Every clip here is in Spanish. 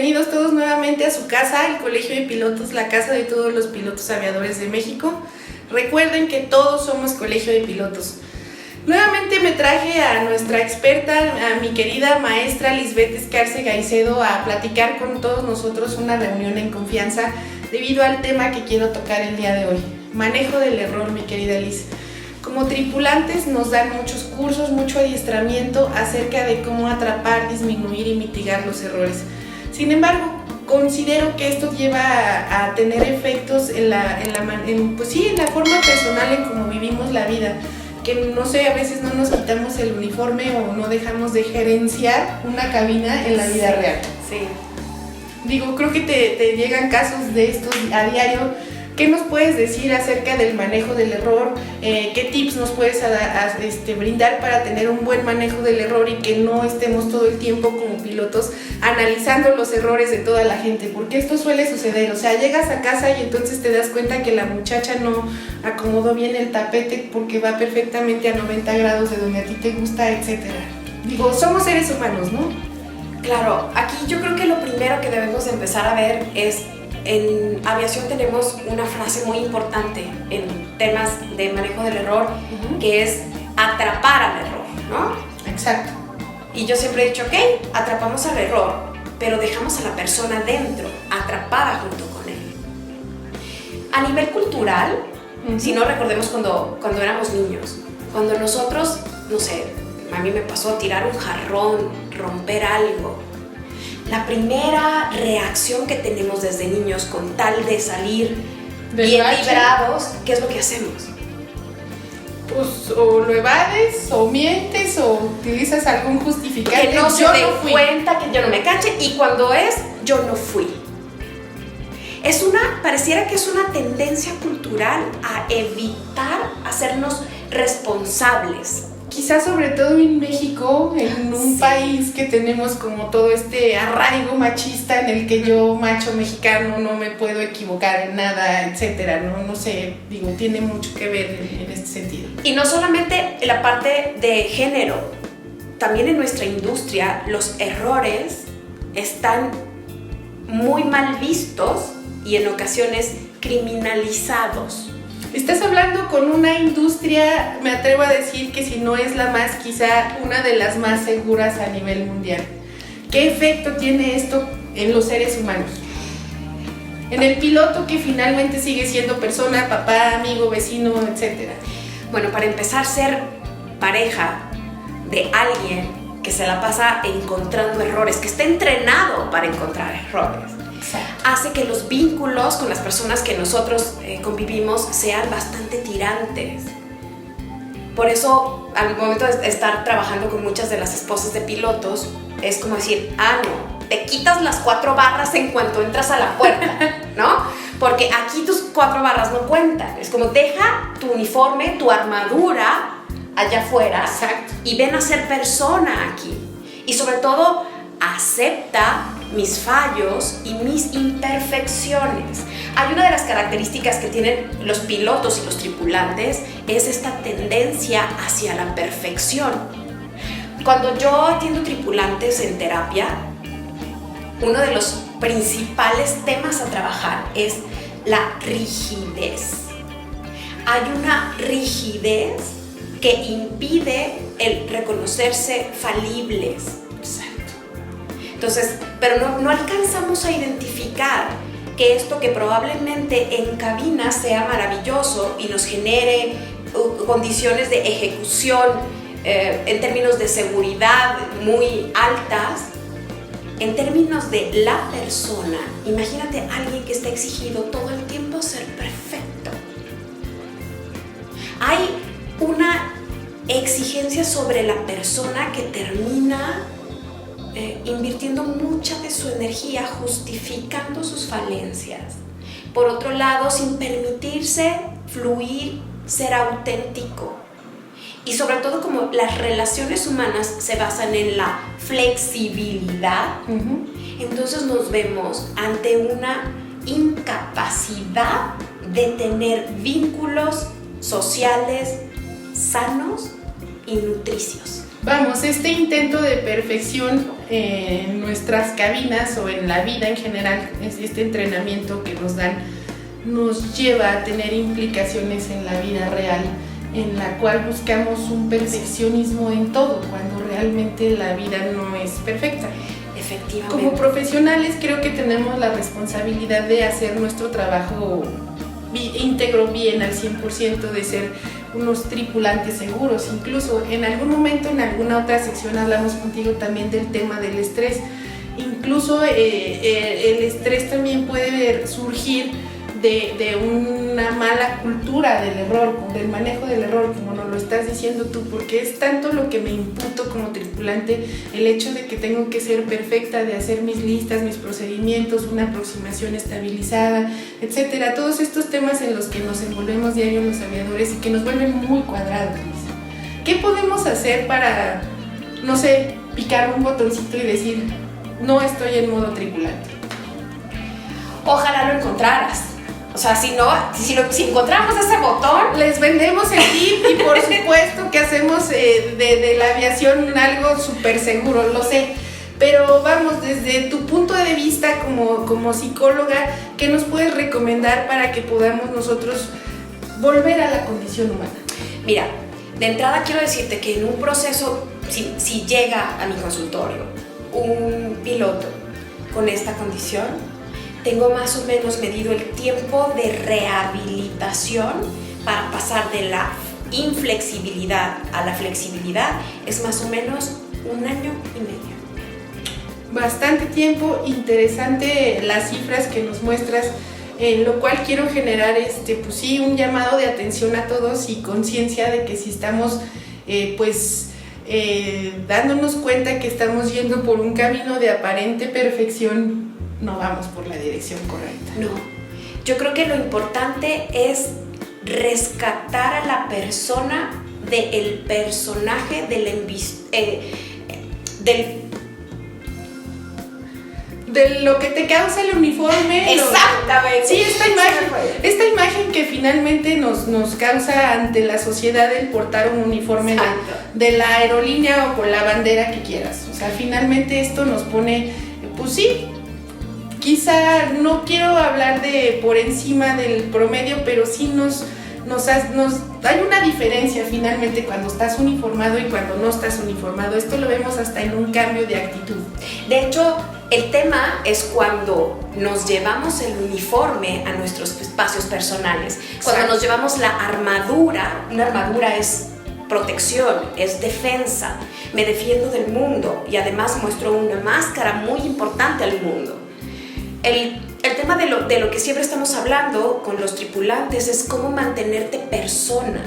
bienvenidos todos nuevamente a su casa, el Colegio de Pilotos, la casa de todos los pilotos aviadores de México. Recuerden que todos somos Colegio de Pilotos. Nuevamente me traje a nuestra experta, a mi querida maestra Lisbeth Escarce Gaicedo, a platicar con todos nosotros una reunión en confianza debido al tema que quiero tocar el día de hoy. Manejo del error, mi querida Liz. Como tripulantes nos dan muchos cursos, mucho adiestramiento acerca de cómo atrapar, disminuir y mitigar los errores. Sin embargo, considero que esto lleva a tener efectos en la forma personal en cómo vivimos la vida. Que no sé, a veces no nos quitamos el uniforme o no dejamos de gerenciar una cabina en la vida real. Sí. Digo, creo que te llegan casos de estos a diario. ¿Qué nos puedes decir acerca del manejo del error? ¿Qué tips nos puedes brindar para tener un buen manejo del error y que no estemos todo el tiempo como pilotos analizando los errores de toda la gente? Porque esto suele suceder, o sea, llegas a casa y entonces te das cuenta que la muchacha no acomodó bien el tapete porque va perfectamente a 90 grados de donde a ti te gusta, etc. Digo, somos seres humanos, ¿no? Claro, aquí yo creo que lo primero que debemos empezar a ver es, en aviación tenemos una frase muy importante en temas de manejo del error, que es atrapar al error, ¿no? Exacto. Y yo siempre he dicho, ok, atrapamos al error, pero dejamos a la persona dentro, atrapada junto con él. A nivel cultural, si no recordemos cuando éramos niños, cuando nosotros, no sé, a mí me pasó tirar un jarrón, romper algo. La primera reacción que tenemos desde niños con tal de salir bien librados, ¿qué es lo que hacemos? Pues o lo evades, o mientes, o utilizas algún justificante. Que no se dé cuenta, que yo no me cache, y cuando es, yo no fui. Pareciera que es una tendencia cultural a evitar hacernos responsables. Quizás sobre todo en México, en un país que tenemos como todo este arraigo machista en el que yo, macho mexicano, no me puedo equivocar en nada, etcétera, no sé, digo, tiene mucho que ver en este sentido. Y no solamente en la parte de género, también en nuestra industria los errores están muy mal vistos y en ocasiones criminalizados. Estás hablando con una industria, me atrevo a decir que si no es la más, quizá una de las más seguras a nivel mundial. ¿Qué efecto tiene esto en los seres humanos? En el piloto, que finalmente sigue siendo persona, papá, amigo, vecino, etc. Bueno, para empezar, ser pareja de alguien que se la pasa encontrando errores, que está entrenado para encontrar errores, hace que los vínculos con las personas que nosotros convivimos sean bastante tirantes. Por eso, al momento de estar trabajando con muchas de las esposas de pilotos, es como decir, no, te quitas las 4 barras en cuanto entras a la puerta, ¿no? Porque aquí tus 4 barras no cuentan. Es como, deja tu uniforme, tu armadura allá afuera. Exacto. Y ven a ser persona aquí. Y sobre todo, acepta mis fallos y mis imperfecciones. Hay una de las características que tienen los pilotos y los tripulantes, es esta tendencia hacia la perfección. Cuando yo atiendo tripulantes en terapia, uno de los principales temas a trabajar es la rigidez. Hay una rigidez que impide el reconocerse falibles. Entonces, pero no alcanzamos a identificar que esto que probablemente en cabina sea maravilloso y nos genere condiciones de ejecución en términos de seguridad muy altas, en términos de la persona, imagínate a alguien que está exigido todo el tiempo ser perfecto. Hay una exigencia sobre la persona que termina invirtiendo mucha de su energía justificando sus falencias. Por otro lado, sin permitirse fluir, ser auténtico. Y sobre todo, como las relaciones humanas se basan en la flexibilidad, entonces nos vemos ante una incapacidad de tener vínculos sociales sanos y nutricios. Vamos, este intento de perfección en nuestras cabinas o en la vida en general, este entrenamiento que nos dan nos lleva a tener implicaciones en la vida real, en la cual buscamos un perfeccionismo en todo, cuando realmente la vida no es perfecta. Efectivamente. Como profesionales creo que tenemos la responsabilidad de hacer nuestro trabajo íntegro, bien, al 100%, de ser unos tripulantes seguros. Incluso en algún momento, en alguna otra sección, hablamos contigo también del tema del estrés. Incluso el estrés también puede surgir de una mala cultura del error, del manejo del error, como nos lo estás diciendo tú, porque es tanto lo que me imputo como tripulante, el hecho de que tengo que ser perfecta, de hacer mis listas, mis procedimientos, una aproximación estabilizada, etcétera. Todos estos temas en los que nos envolvemos diario los aviadores y que nos vuelven muy cuadrados, Lisa. ¿Qué podemos hacer para, no sé, picar un botoncito y decir, no estoy en modo tripulante? Ojalá lo encontraras. O sea, si encontramos ese botón, les vendemos el tip y por supuesto que hacemos de la aviación algo súper seguro, lo sé. Pero vamos, desde tu punto de vista como psicóloga, ¿qué nos puedes recomendar para que podamos nosotros volver a la condición humana? Mira, de entrada quiero decirte que en un proceso, si llega a mi consultorio un piloto con esta condición, tengo más o menos medido el tiempo de rehabilitación para pasar de la inflexibilidad a la flexibilidad, es más o menos 1 año y medio. Bastante tiempo, interesante las cifras que nos muestras, lo cual quiero generar pues sí, un llamado de atención a todos y conciencia de que si estamos dándonos cuenta que estamos yendo por un camino de aparente perfección, no vamos por la dirección correcta. No, yo creo que lo importante es rescatar a la persona del personaje, de lo que te causa el uniforme. Exactamente. Sí, esta imagen que finalmente nos causa ante la sociedad el portar un uniforme de la aerolínea o con la bandera que quieras. O sea, finalmente esto nos pone, pues sí, quizá no quiero hablar de por encima del promedio, pero sí hay una diferencia finalmente cuando estás uniformado y cuando no estás uniformado. Esto lo vemos hasta en un cambio de actitud. De hecho, el tema es cuando nos llevamos el uniforme a nuestros espacios personales. Cuando nos llevamos la armadura, una armadura es protección, es defensa. Me defiendo del mundo y además muestro una máscara muy importante al mundo. El tema de lo que siempre estamos hablando con los tripulantes es cómo mantenerte persona,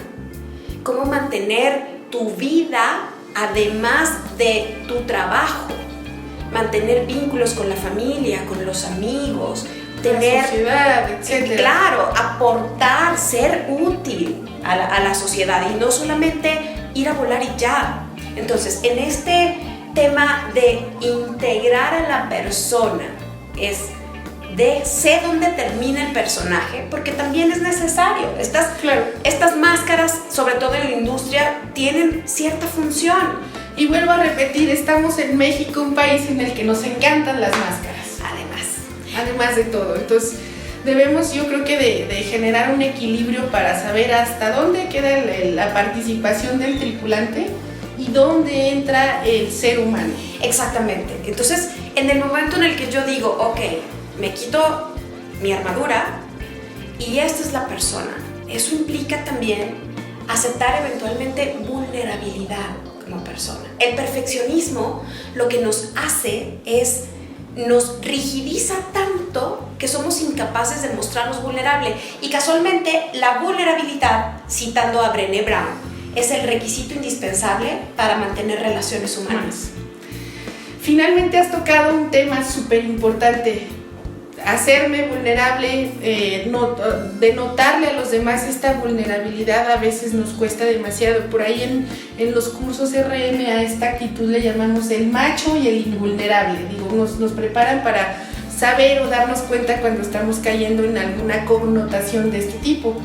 cómo mantener tu vida además de tu trabajo, mantener vínculos con la familia, con los amigos, tener la sociedad, etcétera. Claro, aportar, ser útil a la sociedad y no solamente ir a volar y ya. Entonces, en este tema de integrar a la persona sé dónde termina el personaje, porque también es necesario. Estas máscaras, sobre todo en la industria, tienen cierta función. Y vuelvo a repetir, estamos en México, un país en el que nos encantan las máscaras. Además de todo. Entonces, debemos, yo creo que de generar un equilibrio para saber hasta dónde queda la participación del tripulante y dónde entra el ser humano. Exactamente. Entonces, en el momento en el que yo digo, ok, me quito mi armadura y esta es la persona, eso implica también aceptar eventualmente vulnerabilidad como persona. El perfeccionismo lo que nos hace es nos rigidiza tanto que somos incapaces de mostrarnos vulnerables, y casualmente la vulnerabilidad, citando a Brené Brown, es el requisito indispensable para mantener relaciones humanas. Finalmente has tocado un tema súper importante: hacerme vulnerable, denotarle a los demás esta vulnerabilidad a veces nos cuesta demasiado. Por ahí en los cursos RM a esta actitud le llamamos el macho y el invulnerable. Nos preparan para saber o darnos cuenta cuando estamos cayendo en alguna connotación de este tipo.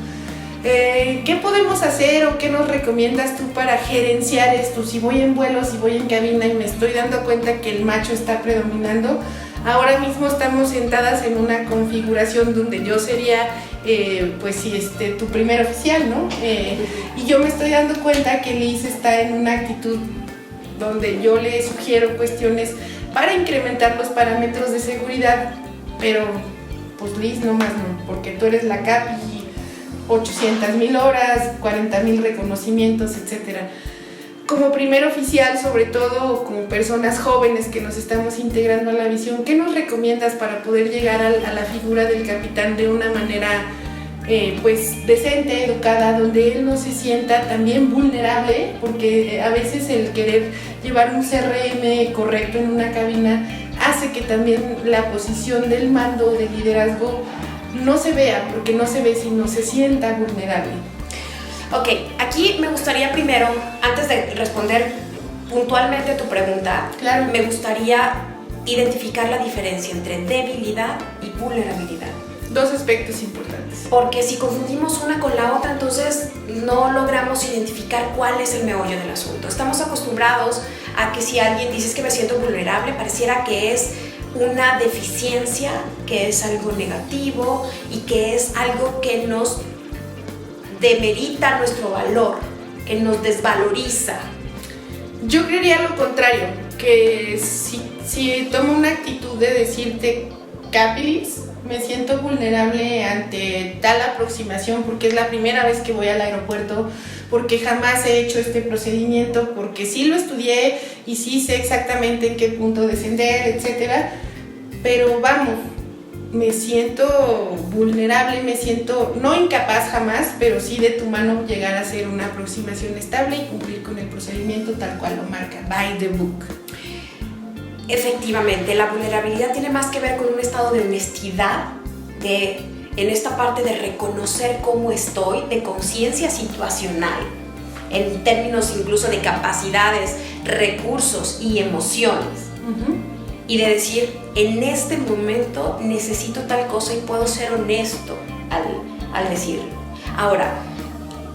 ¿Qué podemos hacer o qué nos recomiendas tú para gerenciar esto? Si voy en vuelo, si voy en cabina y me estoy dando cuenta que el macho está predominando, ahora mismo estamos sentadas en una configuración donde yo sería, pues sí, tu primer oficial, ¿no? Y yo me estoy dando cuenta que Liz está en una actitud donde yo le sugiero cuestiones para incrementar los parámetros de seguridad, pero pues Liz nomás no, porque tú eres la CAP y 800,000 horas, 40,000 reconocimientos, etcétera. Como primer oficial, sobre todo como personas jóvenes que nos estamos integrando a la visión, ¿qué nos recomiendas para poder llegar a la figura del capitán de una manera pues decente, educada, donde él no se sienta también vulnerable? Porque a veces el querer llevar un CRM correcto en una cabina hace que también la posición del mando, del liderazgo, no se vea, porque no se ve si no se sienta vulnerable. Ok, aquí me gustaría primero, antes de responder puntualmente a tu pregunta, claro, me gustaría identificar la diferencia entre debilidad y vulnerabilidad. Dos aspectos importantes. Porque si confundimos una con la otra, entonces no logramos identificar cuál es el meollo del asunto. Estamos acostumbrados a que si alguien dice que me siento vulnerable, pareciera que es una deficiencia, que es algo negativo y que es algo que nos demerita nuestro valor, que nos desvaloriza. Yo creería lo contrario, que si tomo una actitud de decirte, Capilis, me siento vulnerable ante tal aproximación porque es la primera vez que voy al aeropuerto, porque jamás he hecho este procedimiento, porque sí lo estudié y sí sé exactamente en qué punto descender, etcétera, pero vamos, me siento vulnerable, me siento no incapaz jamás, pero sí de tu mano llegar a hacer una aproximación estable y cumplir con el procedimiento tal cual lo marca, by the book. Efectivamente, la vulnerabilidad tiene más que ver con un estado de honestidad, en esta parte de reconocer cómo estoy, de conciencia situacional, en términos incluso de capacidades, recursos y emociones. Y de decir, en este momento necesito tal cosa y puedo ser honesto al decirlo. Ahora,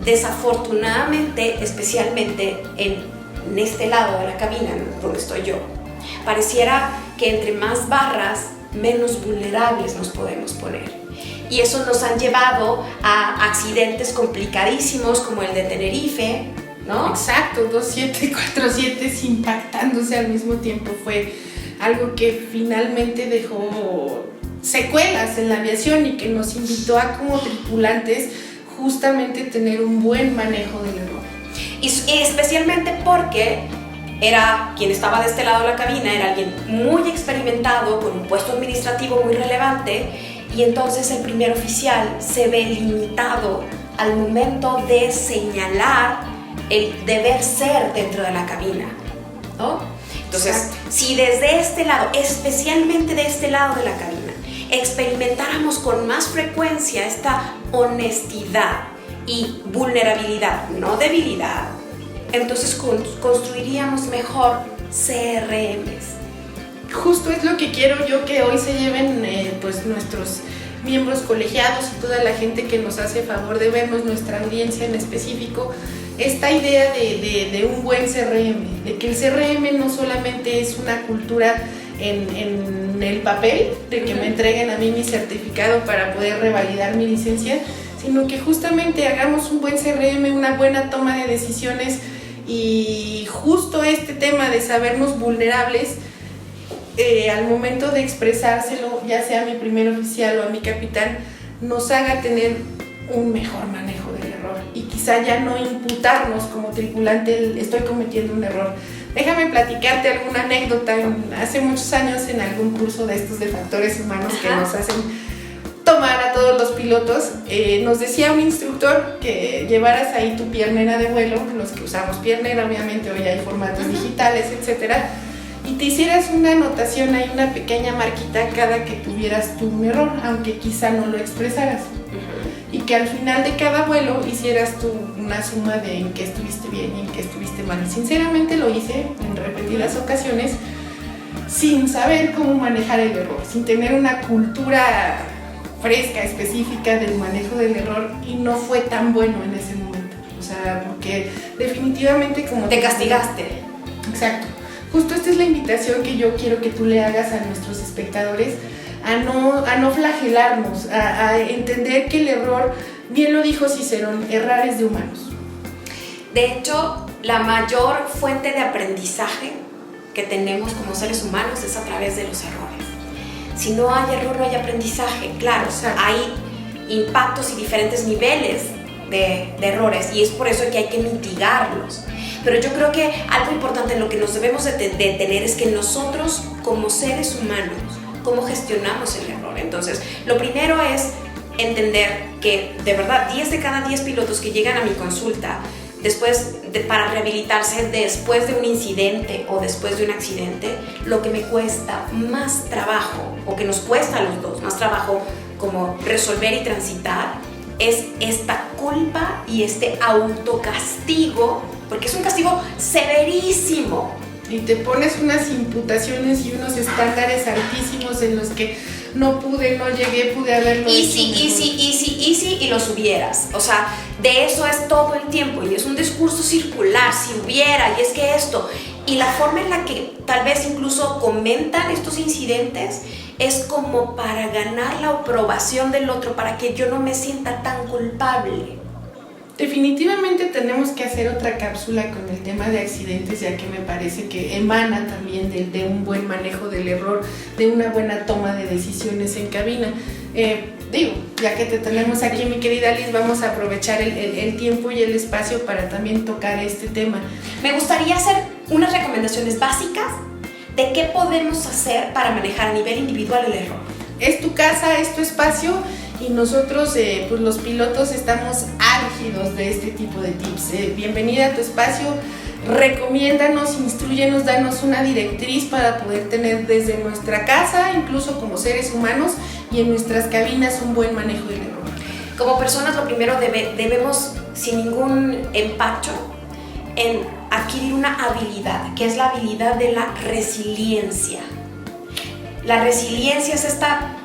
desafortunadamente, especialmente en este lado de la cabina, donde estoy yo, pareciera que entre más barras, menos vulnerables nos podemos poner. Y eso nos han llevado a accidentes complicadísimos como el de Tenerife, ¿no? Exacto, 2747 impactándose al mismo tiempo fue algo que finalmente dejó secuelas en la aviación y que nos invitó a como tripulantes justamente tener un buen manejo del error. Y especialmente porque era quien estaba de este lado de la cabina, era alguien muy experimentado, con un puesto administrativo muy relevante, y entonces el primer oficial se ve limitado al momento de señalar el deber ser dentro de la cabina, ¿no? Entonces, exacto, si desde este lado, especialmente de este lado de la cabina, experimentáramos con más frecuencia esta honestidad y vulnerabilidad, no debilidad, entonces construiríamos mejor CRMs. Justo es lo que quiero yo que hoy se lleven pues nuestros miembros colegiados y toda la gente que nos hace favor de vernos, nuestra audiencia en específico, esta idea de un buen CRM, de que el CRM no solamente es una cultura en el papel, de que me entreguen a mí mi certificado para poder revalidar mi licencia, sino que justamente hagamos un buen CRM, una buena toma de decisiones, y justo este tema de sabernos vulnerables al momento de expresárselo, ya sea a mi primer oficial o a mi capitán, nos haga tener un mejor manejo del error y quizá ya no imputarnos como tripulante estoy cometiendo un error. Déjame platicarte alguna anécdota. Hace muchos años, en algún curso de estos de factores humanos que nos hacen tomar a todos los pilotos, nos decía un instructor que llevaras ahí tu piernera de vuelo, los que usamos piernera, obviamente hoy hay formatos digitales, etcétera, y te hicieras una anotación, hay una pequeña marquita cada que tuvieras tú un error, aunque quizá no lo expresaras. Y que al final de cada vuelo hicieras tú una suma de en qué estuviste bien y en qué estuviste mal. Sinceramente lo hice en repetidas ocasiones sin saber cómo manejar el error, sin tener una cultura fresca, específica del manejo del error y no fue tan bueno en ese momento. O sea, porque definitivamente como... Te castigaste. Exacto. Justo esta es la invitación que yo quiero que tú le hagas a nuestros espectadores, a no flagelarnos, a entender que el error, bien lo dijo Cicerón, errar es de humanos. De hecho, la mayor fuente de aprendizaje que tenemos como seres humanos es a través de los errores. Si no hay error, no hay aprendizaje. Claro, hay impactos y diferentes niveles de errores y es por eso que hay que mitigarlos. Pero yo creo que algo importante en lo que nos debemos de tener es que nosotros como seres humanos, cómo gestionamos el error. Entonces, lo primero es entender que de verdad 10 de cada 10 pilotos que llegan a mi consulta para rehabilitarse después de un incidente o después de un accidente, lo que me cuesta más trabajo, o que nos cuesta a los dos más trabajo como resolver y transitar, es esta culpa y este autocastigo, porque es un castigo severísimo. Y te pones unas imputaciones y unos estándares altísimos en los que no pude, no llegué, pude haberlo hecho easy, y los hubieras. O sea, de eso es todo el tiempo y es un discurso circular, si hubiera, y es que esto. Y la forma en la que tal vez incluso comentan estos incidentes es como para ganar la aprobación del otro, para que yo no me sienta tan culpable. Definitivamente tenemos que hacer otra cápsula con el tema de accidentes, ya que me parece que emana también de un buen manejo del error, de una buena toma de decisiones en cabina. Ya que te tenemos aquí, mi querida Liz, vamos a aprovechar el tiempo y el espacio para también tocar este tema. Me gustaría hacer unas recomendaciones básicas de qué podemos hacer para manejar a nivel individual el error. Es tu casa, es tu espacio. Y nosotros, pues los pilotos, estamos ávidos de este tipo de tips. Bienvenida a tu espacio, recomiéndanos, instrúyenos, danos una directriz para poder tener desde nuestra casa, incluso como seres humanos, y en nuestras cabinas un buen manejo del error. Como personas, lo primero debemos, sin ningún empacho, en adquirir una habilidad, que es la habilidad de la resiliencia. La resiliencia es esta...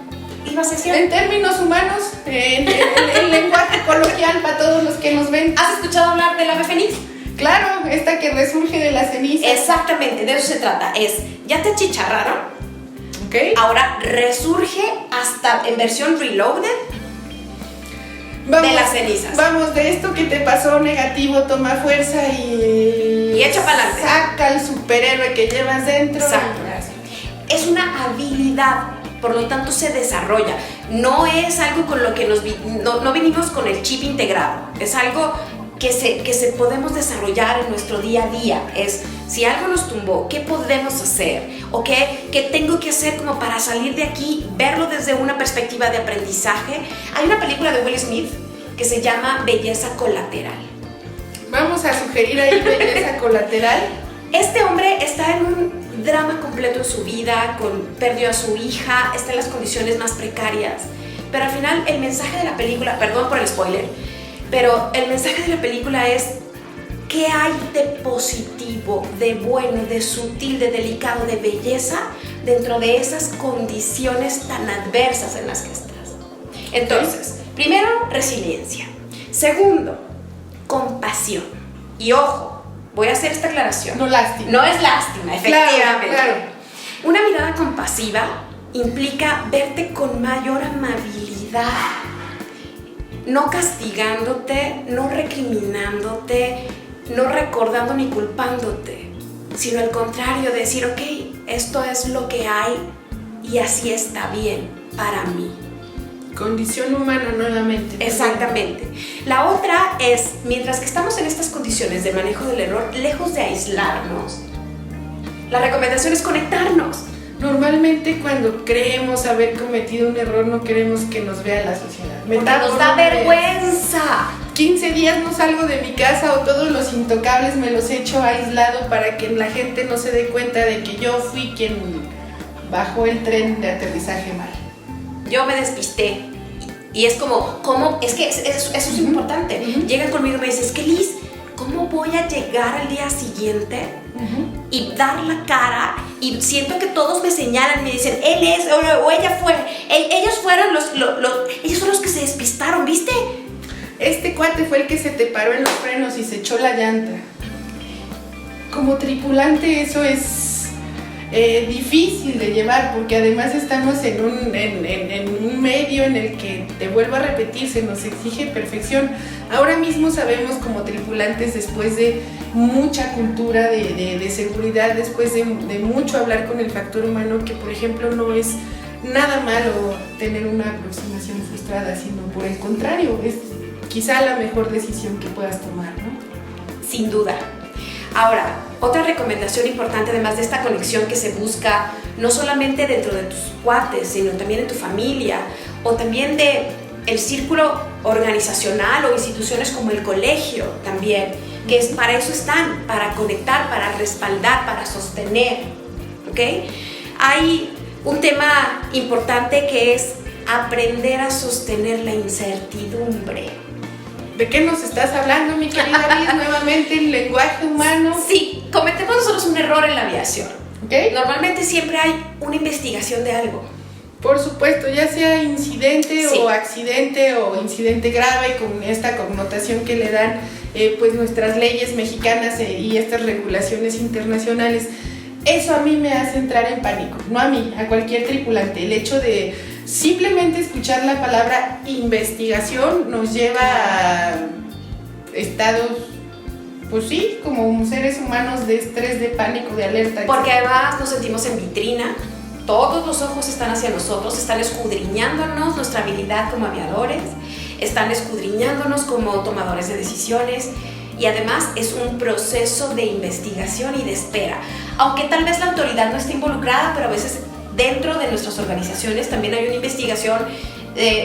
En términos humanos, en lenguaje coloquial para todos los que nos ven. ¿Has escuchado hablar del ave fénix? Claro, esta que resurge de las cenizas. Exactamente, de eso se trata. Ya te achicharraron. Okay. Ahora resurge hasta en versión reloaded de las cenizas. Vamos, de esto que te pasó negativo, toma fuerza y echa para adelante. Saca al superhéroe que llevas dentro. Exacto. Es una habilidad. Por lo tanto se desarrolla, no es algo con lo que no venimos con el chip integrado, es algo que se podemos desarrollar en nuestro día a día. Es, si algo nos tumbó, ¿qué podemos hacer? ¿O qué tengo que hacer como para salir de aquí? Verlo desde una perspectiva de aprendizaje. Hay una película de Will Smith que se llama Belleza Colateral. Vamos a sugerir ahí Belleza Colateral. Este hombre está en un drama completo en su vida, perdió a su hija, está en las condiciones más precarias, pero al final el mensaje de la película, perdón por el spoiler, pero el mensaje de la película es ¿qué hay de positivo, de bueno, de sutil, de delicado, de belleza dentro de esas condiciones tan adversas en las que estás? Entonces, primero, resiliencia. Segundo, compasión. Y ojo, voy a hacer esta aclaración. No lástima. No es lástima, efectivamente. Claro. Una mirada compasiva implica verte con mayor amabilidad, no castigándote, no recriminándote, no recordando ni culpándote, sino al contrario, decir, ok, esto es lo que hay y así está bien para mí. Condición humana nuevamente. Exactamente. La otra es, mientras que estamos en estas condiciones de manejo del error, lejos de aislarnos, la recomendación es conectarnos. Normalmente cuando creemos haber cometido un error no queremos que nos vea la sociedad. Porque nos da vergüenza. 15 días no salgo de mi casa o todos los intocables me los echo aislado para que la gente no se dé cuenta de que yo fui quien bajó el tren de aterrizaje mal. Yo me despisté. Y es como es que eso es importante. Llegan conmigo y me dicen, es que Liz, ¿cómo voy a llegar al día siguiente y dar la cara y siento que todos me señalan, me dicen, él es, o ella fue, ellos fueron ellos son los que se despistaron, ¿viste? Este cuate fue el que se te paró en los frenos y se echó la llanta. Como tripulante eso es difícil de llevar, porque además estamos en un medio en el que, te vuelvo a repetir, se nos exige perfección. Ahora mismo sabemos como tripulantes, después de mucha cultura de seguridad, después de mucho hablar con el factor humano, que por ejemplo no es nada malo tener una aproximación frustrada, sino por el contrario, es quizá la mejor decisión que puedas tomar, ¿no? Sin duda. Ahora, otra recomendación importante, además de esta conexión que se busca no solamente dentro de tus cuates, sino también en tu familia, o también de el círculo organizacional o instituciones como el colegio también, que para eso están, para conectar, para respaldar, para sostener, ¿ok? Hay un tema importante que es aprender a sostener la incertidumbre. ¿De qué nos estás hablando, mi querida Liz? Nuevamente el lenguaje humano. Sí, cometemos nosotros un error en la aviación. ¿Okay? Normalmente siempre hay una investigación de algo. Por supuesto, ya sea incidente sí. o accidente o incidente grave, con esta connotación que le dan pues nuestras leyes mexicanas y estas regulaciones internacionales. Eso a mí me hace entrar en pánico, no a mí, a cualquier tripulante. El hecho de simplemente escuchar la palabra investigación nos lleva a estados, pues sí, como seres humanos de estrés, de pánico, de alerta. Porque además nos sentimos en vitrina, todos los ojos están hacia nosotros, están escudriñándonos nuestra habilidad como aviadores, están escudriñándonos como tomadores de decisiones. Y además es un proceso de investigación y de espera. Aunque tal vez la autoridad no esté involucrada, pero a veces dentro de nuestras organizaciones también hay una investigación,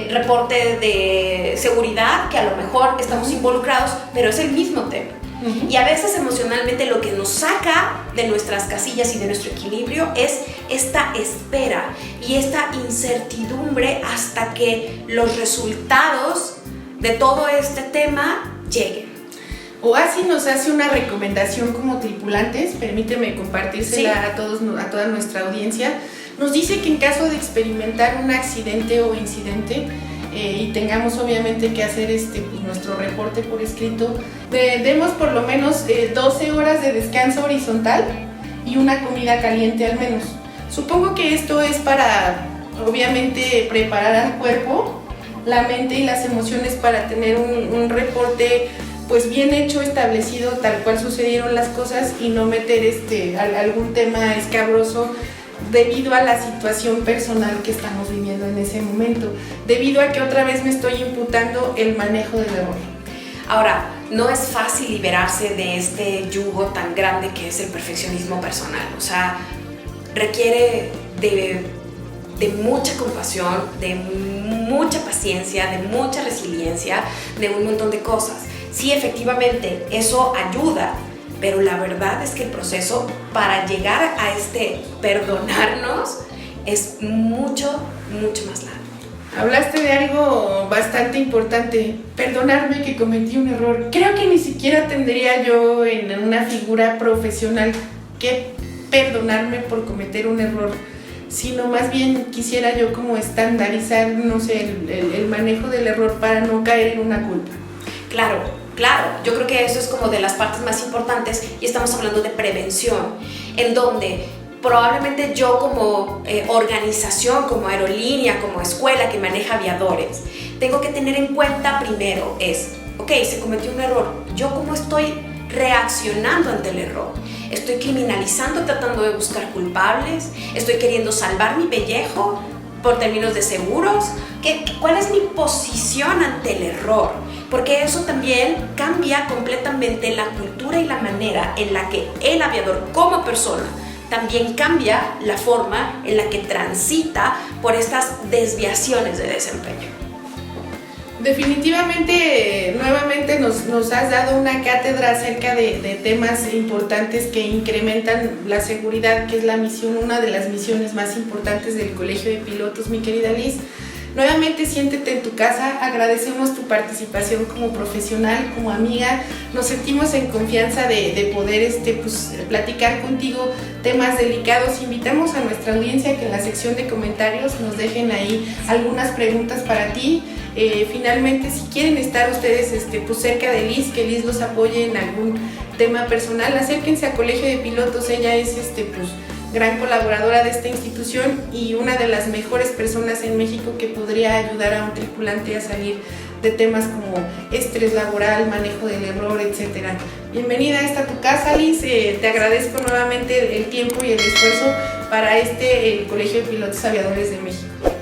reporte de seguridad, que a lo mejor estamos involucrados, pero es el mismo tema. Y a veces emocionalmente lo que nos saca de nuestras casillas y de nuestro equilibrio es esta espera y esta incertidumbre hasta que los resultados de todo este tema lleguen. OASI nos hace una recomendación como tripulantes, permíteme compartírsela sí. a toda nuestra audiencia. Nos dice que en caso de experimentar un accidente o incidente y tengamos obviamente que hacer pues, nuestro reporte por escrito, demos por lo menos 12 horas de descanso horizontal y una comida caliente al menos. Supongo que esto es para obviamente preparar al cuerpo, la mente y las emociones para tener un reporte pues bien hecho, establecido, tal cual sucedieron las cosas, y no meter algún tema escabroso debido a la situación personal que estamos viviendo en ese momento, debido a que otra vez me estoy imputando el manejo del error. Ahora, no es fácil liberarse de este yugo tan grande que es el perfeccionismo personal, o sea, requiere de mucha compasión, de mucha paciencia, de mucha resiliencia, de un montón de cosas. Sí, efectivamente, eso ayuda, pero la verdad es que el proceso para llegar a perdonarnos es mucho, mucho más largo. Hablaste de algo bastante importante, perdonarme que cometí un error. Creo que ni siquiera tendría yo en una figura profesional que perdonarme por cometer un error, sino más bien quisiera yo como estandarizar, no sé, el manejo del error para no caer en una culpa. Claro, yo creo que eso es como de las partes más importantes y estamos hablando de prevención, en donde probablemente yo como organización, como aerolínea, como escuela que maneja aviadores, tengo que tener en cuenta primero ok, se cometió un error, ¿yo cómo estoy reaccionando ante el error? ¿Estoy criminalizando, tratando de buscar culpables? ¿Estoy queriendo salvar mi pellejo por términos de seguros? ¿Cuál es mi posición ante el error? Porque eso también cambia completamente la cultura y la manera en la que el aviador como persona también cambia la forma en la que transita por estas desviaciones de desempeño. Definitivamente, nuevamente nos has dado una cátedra acerca de temas importantes que incrementan la seguridad, que es la misión, una de las misiones más importantes del Colegio de Pilotos, mi querida Liz. Nuevamente siéntete en tu casa, agradecemos tu participación como profesional, como amiga, nos sentimos en confianza de poder platicar contigo temas delicados. Invitamos a nuestra audiencia que en la sección de comentarios nos dejen ahí algunas preguntas para ti. Finalmente, si quieren estar ustedes cerca de Liz, que Liz los apoye en algún tema personal, acérquense a Colegio de Pilotos. Ella es gran colaboradora de esta institución y una de las mejores personas en México que podría ayudar a un tripulante a salir de temas como estrés laboral, manejo del error, etc. Bienvenida a esta tu casa, Liz. Te agradezco nuevamente el tiempo y el esfuerzo para el Colegio de Pilotos Aviadores de México.